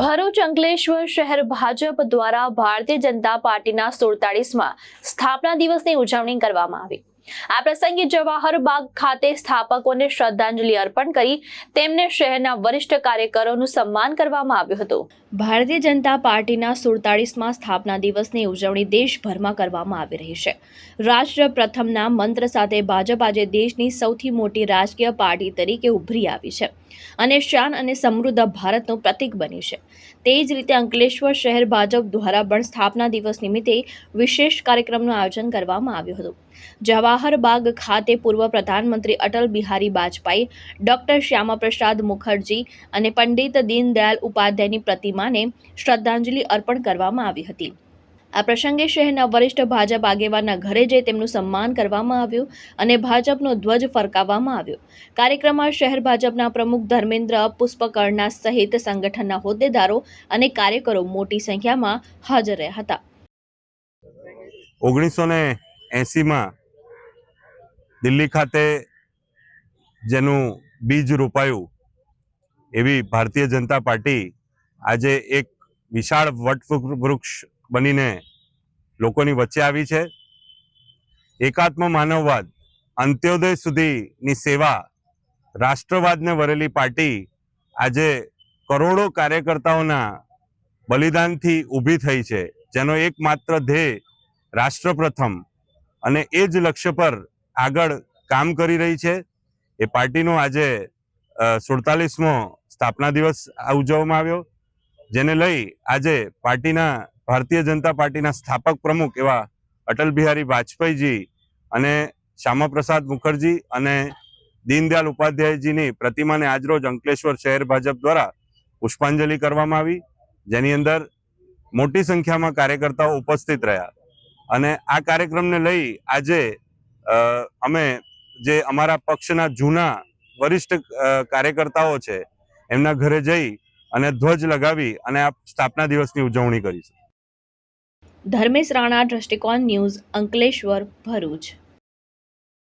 ભરૂચ અંકલેશ્વર શહેર ભાજપ દ્વારા ભારતીય જનતા પાર્ટીના 47માં સ્થાપના દિવસની ઉજવણી કરવામાં આવી। આ પ્રસંગે જવાહર બાગ ખાતે સ્થાપકોને શ્રદ્ધાંજલિ અર્પણ કરી તેમને શહેરના વરિષ્ઠ કાર્યકરોનું સન્માન કરવામાં આવ્યું હતું। ભારતીય જનતા પાર્ટીના 47માં સ્થાપના દિવસની ઉજવણી દેશભરમાં કરવામાં આવી રહી છે। રાષ્ટ્ર પ્રથમના મંત્ર સાથે ભાજપ આજે દેશની સૌથી મોટી રાજકીય પાર્ટી તરીકે ઉભરી આવી છે અને શાન અને સમૃદ્ધ ભારતનું પ્રતીક બની છે। તે જ રીતે અંકલેશ્વર શહેર ભાજપ દ્વારા પણ સ્થાપના દિવસ નિમિત્તે વિશેષ કાર્યક્રમનું આયોજન કરવામાં આવ્યું હતું। જવાહર બાગ ખાતે પૂર્વ પ્રધાનમંત્રી અટલ બિહારી વાજપેયી, ડોક્ટર શ્યામા પ્રસાદ મુખર્જી અને પંડિત દીનદયાલ ઉપાધ્યાયની પ્રતિમાને શ્રદ્ધાંજલિ અર્પણ કરવામાં આવી હતી। આ પ્રસંગે શહેરના વરિષ્ઠ ભાજપ આગેવાનના ઘરે જઈ તેમનું સન્માન કરવામાં આવ્યું અને ભાજપનો ધ્વજ ફરકાવવામાં આવ્યો। કાર્યક્રમમાં શહેર ભાજપના પ્રમુખ ધર્મેન્દ્ર પુષ્પકર્ણા સહિત સંગઠનના હોદ્દેદારો અને કાર્યકરો મોટી સંખ્યામાં હાજર રહ્યા હતા। 1980માં દિલ્હી ખાતે જેનું બીજ રોપાયું એવી ભારતીય જનતા પાર્ટી આજે એક વિશાળ વટવૃક્ષ બનીને લોકોની વચ્ચે આવી છે। એકાત્મ માનવવાદ, અંત્યોદય સુધીની સેવા, રાષ્ટ્રવાદને વરેલી પાર્ટી આજે કરોડો કાર્યકર્તાઓના બલિદાનથી ઊભી થઈ છે, જેનો એકમાત્ર ધ્યેય રાષ્ટ્ર પ્રથમ અને એ જ લક્ષ્ય પર આગળ કામ કરી રહી છે। એ પાર્ટીનો આજે 47મો સ્થાપના દિવસ ઉજવવામાં આવ્યો, જેને લઈ આજે ભારતીય જનતા પાર્ટીના સ્થાપક પ્રમુખ એવા અટલ બિહારી વાજપેયીજી અને શ્યામા પ્રસાદ મુખર્જી અને દીનદયાલ ઉપાધ્યાયજીની પ્રતિમાને આજરોજ અંકલેશ્વર શહેર ભાજપ દ્વારા પુષ્પાંજલિ કરવામાં આવી, જેની અંદર મોટી સંખ્યામાં કાર્યકર્તાઓ ઉપસ્થિત રહ્યા। અને આ કાર્યક્રમને લઈ આજે અમે જે અમારા પક્ષના જૂના વરિષ્ઠ કાર્યકર્તાઓ છે એમના ઘરે જઈ અને ધ્વજ લગાવી અને આ સ્થાપના દિવસની ઉજવણી કરી છે। ધર્મેશ રાણા, દ્રષ્ટિકોણ ન્યૂઝ, અંકલેશ્વર, ભરૂચ।